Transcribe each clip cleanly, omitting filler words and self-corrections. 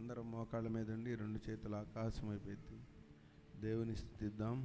అందరం మోకాళ్ళ మీద ఉండి రెండు చేతులు ఆకాశం వైపు ఎత్తి దేవుని స్తుతిద్దాం.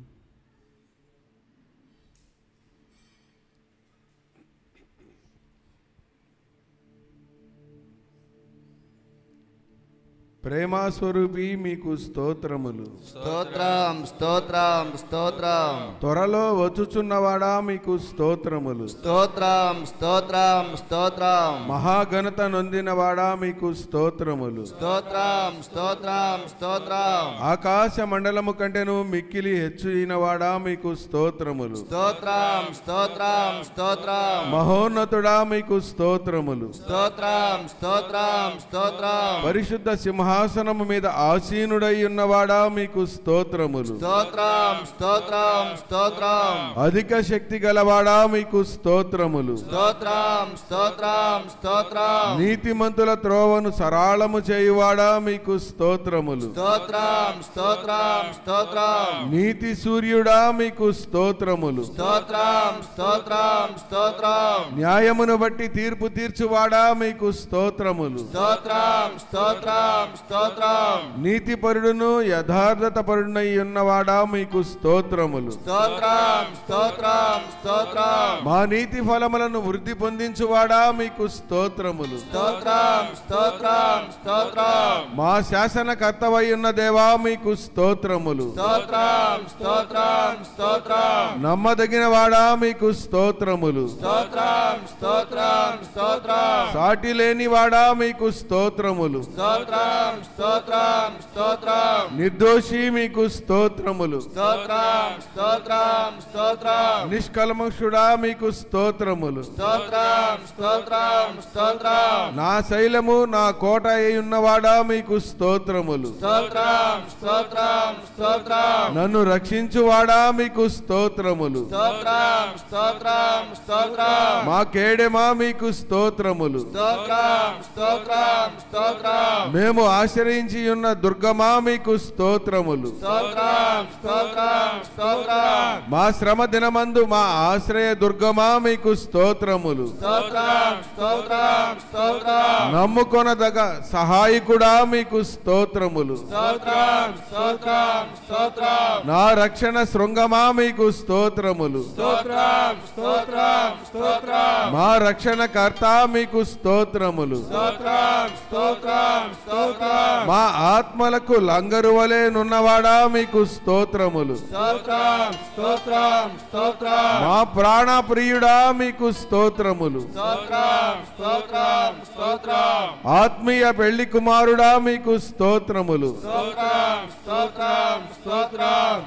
ప్రేమాస్వరూపి మీకు స్తోత్రములు. స్తోత్రం స్తోత్రం స్తోత్రం. త్వరలో వచ్చుచున్నవాడా మీకు స్తోత్రములు. స్తోత్రం స్తోత్రం స్తోత్రం. మహాఘనత నొందినవాడా మీకు స్తోత్రములు. స్తోత్రం స్తోత్రం స్తోత్రం. ఆకాశ మండలము కంటేను మిక్కిలి హెచ్చుయినవాడా మీకు స్తోత్రములు. స్తోత్రం స్తోత్రం స్తోత్రం. మహోన్నతుడా మీకు స్తోత్రములు. స్తోత్రం స్తోత్రం స్తోత్రం. పరిశుద్ధ సింహాసనము మీద ఆసీనుడై ఉన్నవాడా మీకు స్తోత్రములు. స్తోత్రం స్తోత్రం స్తోత్రం. అధిక శక్తి గలవాడా మీకు స్తోత్రములు. స్తోత్రం స్తోత్రం స్తోత్రం. నీతిమంతుల త్రోవను సరళము చేయువాడా మీకు స్తోత్రములు. స్తోత్రం స్తోత్రం స్తోత్రం. నీతి సూర్యుడా మీకు స్తోత్రములు. స్తోత్రం స్తోత్రం స్తోత్రం. న్యాయమును బట్టి తీర్పు తీర్చువాడా మీకు స్తోత్రములు. స్తోత్రం స్తోత్రం స్తోత్రం. నీతిపరుడును యథార్థత పరుడునై ఉన్నవాడా మీకు స్తోత్రములు. స్తోత్రం స్తోత్రం స్తోత్రం. మా నీతి ఫలములను వృద్ధి పొందించువాడా మీకు స్తోత్రములు. స్తోత్రం స్తోత్రం స్తోత్రం. మా శాసనకర్తవై ఉన్న దేవా మీకు స్తోత్రములు. స్తోత్రం స్తోత్రం స్తోత్రం. నమ్మదగిన వాడా మీకు స్తోత్రములు. స్తోత్రం స్తోత్రం స్తోత్రం. సాటి లేని వాడా మీకు స్తోత్రములు. స్తోత్రం స్తోత్రం స్తోత్రం. నిర్దోషి మీకు స్తోత్రములు. స్తోత్రం స్తోత్రం స్తోత్రం. నిష్కల్మషుడా మీకు స్తోత్రములు. స్తోత్రం స్తోత్రం స్తోత్రం. నా శైలము నా కోట అయి ఉన్నవాడా మీకు స్తోత్రములు. స్తోత్రం స్తోత్రం స్తోత్రం. నన్ను రక్షించువాడా మీకు స్తోత్రములు. స్తోత్రం స్తోత్రం స్తోత్రం. మా కేడెమా మీకు స్తోత్రములు. స్తోత్రం స్తోత్రం స్తోత్రం. మేము ఆశ్రయించి ఉన్న దుర్గమా మీకు స్తోత్రములు. స్తోత్రం స్తోత్రం స్తోత్రం. మా శ్రమ దినమందు మా ఆశ్రయ దుర్గమా మీకు స్తోత్రములు. స్తోత్రం స్తోత్రం స్తోత్రం. నమ్ముకొనదగ సహాయకుడా మీకు స్తోత్రములు. స్తోత్రం స్తోత్రం స్తోత్రం. నా రక్షణ శృంగమా మీకు స్తోత్రములు. స్తోత్రం స్తోత్రం స్తోత్రం. మా రక్షణకర్త మీకు స్తోత్రములు. స్తోత్రం స్తోత్రం స్తోత్రం. మా ఆత్మలకు లంగరు వలె నున్నవాడా మీకు స్తోత్రములు. స్తోత్రం స్తోత్రం స్తోత్రం. మా ప్రాణ ప్రియుడా మీకు స్తోత్రములు. స్తోత్రం స్తోత్రం స్తోత్రం. ఆత్మీయ పెళ్లి కుమారుడా మీకు స్తోత్రములు. స్తోత్రం స్తోత్రం స్తోత్రం.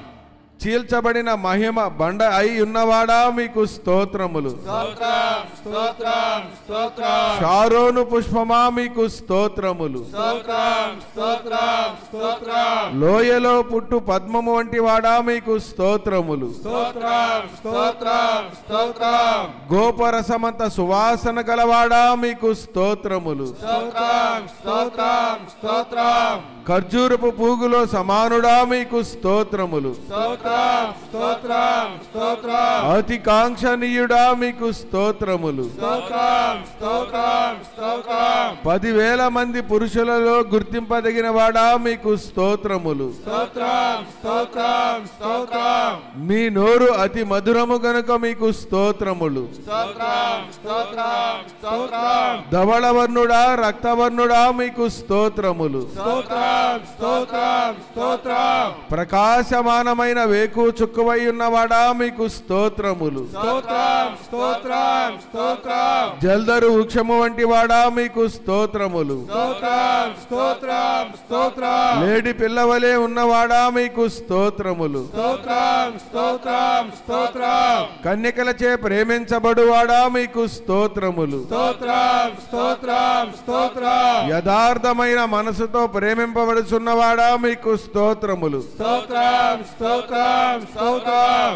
చీల్చబడిన మహిమ బండ అయి ఉన్నవాడా మీకు స్తోత్రములు. స్తోత్రం స్తోత్రం స్తోత్రం. షారోను పుష్పమా మీకు స్తోత్రములు. స్తోత్రం స్తోత్రం స్తోత్రం. లోయలో పుట్టు పద్మము వంటి వాడా మీకు స్తోత్రములు. స్తోత్రం స్తోత్రం స్తోత్రం. గోపరసమంత సువాసన గలవాడా మీకు స్తోత్రములు. స్తోత్రం స్తోత్రం స్తోత్రం. ఖర్జూరపు పూగులో సమానుడా మీకు స్తోత్రములు. స్తోత్రం స్తోత్రం స్తోత్రం. అతి కాంక్షణీయుడా మీకు స్తోత్రములు. స్తోత్రం స్తోత్రం స్తోత్రం. 10,000 మంది పురుషులలో గుర్తింపదగిన వాడా మీకు స్తోత్రములు. స్తోత్రం స్తోత్రం స్తోత్రం. మీ నోరు అతి మధురము గనుక మీకు స్తోత్రములు. స్తోత్రం స్తోత్రం స్తోత్రం. ధవళవర్ణుడా రక్తవర్ణుడా మీకు స్తోత్రములు. స్తోత్రం స్తోత్రం స్తోత్రం. ప్రకాశమానమైన వేకు చుక్కువై ఉన్నవాడా మీకు స్తోత్రములు. స్తోత్రం స్తోత్రం స్తోత్రం. జల్దరు వృక్షము వంటి వాడా మీకు స్తోత్రములు. స్తోత్రం స్తోత్రం స్తోత్రం. లేడి పిల్లవలే ఉన్నవాడా మీకు స్తోత్రములు. స్తోత్రం స్తోత్రం స్తోత్రం. కన్యకలచే ప్రేమించబడువాడా మీకు స్తోత్రములు. స్తోత్రం స్తోత్రం స్తోత్రం. యథార్థమైన మనసుతో ప్రేమింపబడుచున్నవాడా మీకు స్తోత్రములు. స్తోత్రం స్తోత్రం స్తోత్రం.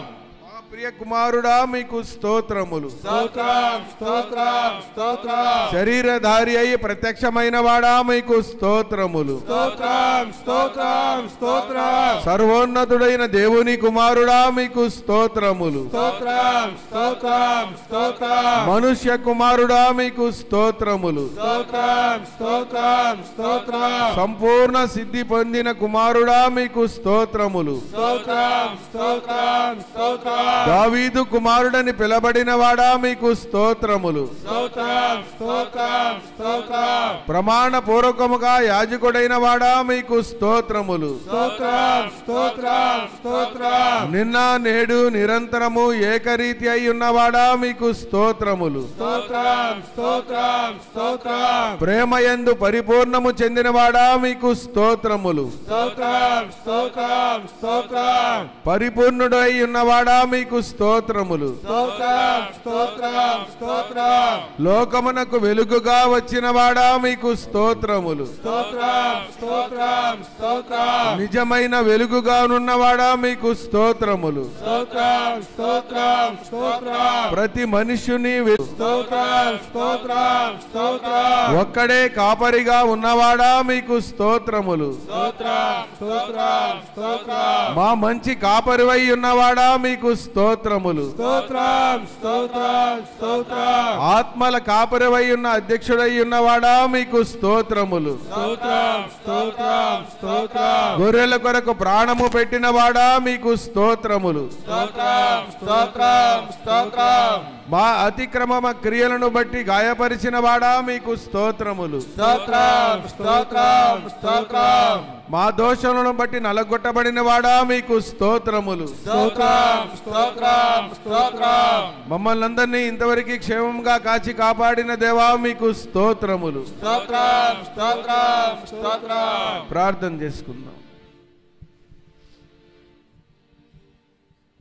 ప్రియ కుమారుడా మీకు స్తోత్రములు. స్తోత్రం స్తోత్రం స్తోత్రం. శరీరధారి అయి ప్రత్యక్షమైన వాడా మీకు స్తోత్రములు. స్తోత్రం స్తోత్రం స్తోత్రం. సర్వోన్నతుడైన దేవుని కుమారుడా మీకు స్తోత్రములు. స్తోత్రం స్తోత్రం స్తోత్రం. మనుష్య కుమారుడా మీకు స్తోత్రములు. స్తోత్రం స్తోత్రం స్తోత్రం. సంపూర్ణ సిద్ధి పొందిన కుమారుడా మీకు స్తోత్రములు. స్తోత్రం స్తోత్రం స్తోత్రం. దావీదు కుమారుడని పిలబడిన వాడా మీకు స్తోత్రములు. స్తోత్రం స్తోత్రం స్తోత్రం. ప్రమాణ పూర్వకముగా యాజకుడైన వాడా మీకు స్తోత్రములు. స్తోత్రం స్తోత్రం స్తోత్రం. నిన్న నేడు నిరంతరము ఏకరీతి అయి ఉన్నవాడా మీకు స్తోత్రములు. స్తోత్రం స్తోత్రం స్తోత్రం. ప్రేమయందు పరిపూర్ణము చెందినవాడా మీకు స్తోత్రములు. స్తోత్రం స్తోత్రం స్తోత్రం. పరిపూర్ణుడు అయి ఉన్నవాడా మీకు స్తోత్రములు. స్తోత్రం స్తోత్రం స్తోత్రం. లోకమునకు వెలుగుగా వచ్చినవాడా మీకు స్తోత్రములు. స్తోత్రం స్తోత్రం స్తోత్రం. నిజమైన వెలుగుగానున్నవాడా మీకు స్తోత్రములు. స్తోత్రం స్తోత్రం స్తోత్రం. ప్రతి మనుష్యుని స్తోత్రం స్తోత్రం స్తోత్రం. ఒక్కడే కాపరిగా ఉన్నవాడా మీకు స్తోత్రములు. స్తోత్రం స్తోత్రం స్తోత్రం. మా మంచి కాపరివై ఉన్నవాడా మీకు స్తోత్రములు. స్తోత్రం స్తోత్రం స్తోత్రం. ఆత్మల కాపరివై ఉన్న అధ్యక్షుడై ఉన్నవాడా మీకు స్తోత్రములు. స్తోత్రం స్తోత్రం స్తోత్రం. గొర్రెల కొరకు ప్రాణము పెట్టినవాడా మీకు స్తోత్రములు. స్తోత్రం స్తోత్రం స్తోత్రం. మా అతిక్రమ క్రియలను బట్టి గాయపరిచిన వాడా మీకు స్తోత్రములు. స్తోత్రం స్తోత్రం స్తోత్రం. మా దోషములను బట్టి నలగొట్టబడిన వాడా మీకు స్తోత్రములు. స్తోత్రం స్తోత్రం స్తోత్రం. మమ్మల్ని అందరినీ ఇంతవరకు క్షేమంగా కాచి కాపాడిన దేవా మీకు స్తోత్రములు. స్తోత్రం స్తోత్రం స్తోత్రం. ప్రార్థన చేసుకుందాం.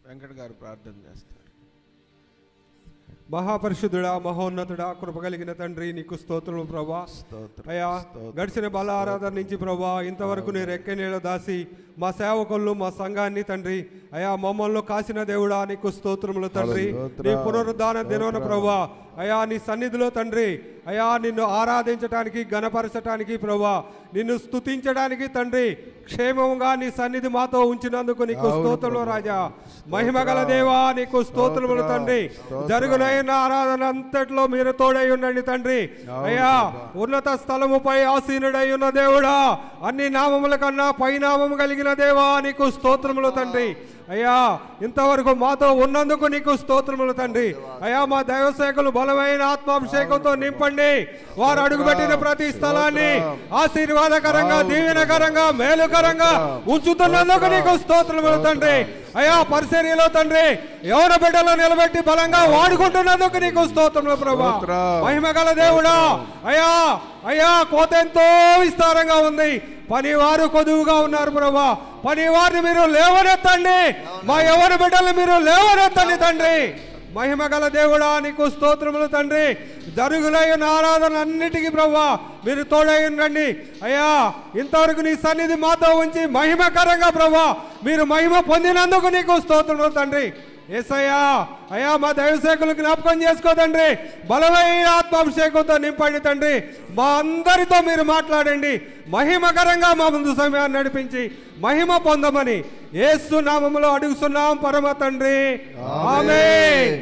వెంకట్ గారు ప్రార్థన చేస్తారు. మహాపరిశుద్ధుడా, మహోన్నతుడా, కృప కలిగిన తండ్రి, నీకు స్తోత్రములు ప్రభా. అయ్యా, గడిచిన బల ఆరాధన నుంచి ప్రభా ఇంతవరకు నీ రెక్క నీళ్ళ దాసి మా సేవకులు మా సంఘాన్ని తండ్రి అయా మమ్మల్ని కాసిన దేవుడా నీకు స్తోత్రములు తండ్రి. నీ పునరుద్ధాన దినోన ప్రభా అయా నీ సన్నిధిలో తండ్రి అయా నిన్ను ఆరాధించడానికి గణపరచడానికి ప్రభా నిన్ను స్తుతించడానికి తండ్రి క్షేమంగా నీ సన్నిధి మాతో ఉంచినందుకు నీకు స్తోత్రములు రాజా. మహిమగల దేవా నీకు స్తోత్రములు తండ్రి. జరుగునైన ఆరాధన అంతట్లో మీరు తోడై ఉండండి తండ్రి. అయ్యా, ఉన్నత స్థలముపై ఆసీనుడై ఉన్న దేవుడా, అన్ని నామముల కన్నా పైనామము కలిగిన దేవా నీకు స్తోత్రములు తండ్రి. అయ్యా, ఇంతవరకు మాతో ఉన్నందుకు నీకు స్తోత్రములు తండ్రి. అయ్యా, మా దైవసేవకులు బలమైన ఆత్మాభిషేకంతో నింపండి. వారు అడుగుపెట్టిన ప్రతి స్థలాన్ని ఆశీర్వాదకరంగా, దీవెనకరంగా, మేలుకరంగా ఉంచుతున్నందుకు నీకు స్తోత్రములు తండ్రి. అయ్యా, పరిచర్యలో తండ్రి యవన బిడ్డలో నిలబెట్టి బలంగా వాడుకుంటున్నందుకు నీకు స్తోత్రములు ప్రభా. మహిమగల దేవుడా, అయ్యా అయ్యా కోత ఎంతో విస్తారంగా ఉంది, పనివారు కొదువుగా ఉన్నారు ప్రభా. పనివారిని మీరు లేవనెత్తండి, మా యవన బిడ్డలు మీరు లేవనెత్తండి తండ్రి. మహిమగల దేవుడా నీకు స్తోత్రములు తండ్రి. జరుగులైన ఆరాధన అన్నిటికీ ప్రభా మీరు తోడై ఉండండి. అయ్యా, ఇంతవరకు నీ సన్నిధి మాతో ఉంచి మహిమకరంగా ప్రభా మీరు మహిమ పొందినందుకు నీకు స్తోత్రములు తండ్రి. యేసయ్యా, అయ్యా మా దైవసేవకులు జ్ఞాపకం చేసుకో తండ్రి. బలమైన ఆత్మాభిషేకంతో నింపండి తండ్రి. మా అందరితో మీరు మాట్లాడండి. మహిమకరంగా మా ముందు సమయాన్ని నడిపించి మహిమ పొందమని యేసు నామములో అడుగుతున్నాం పరమ తండ్రి. ఆమేన్.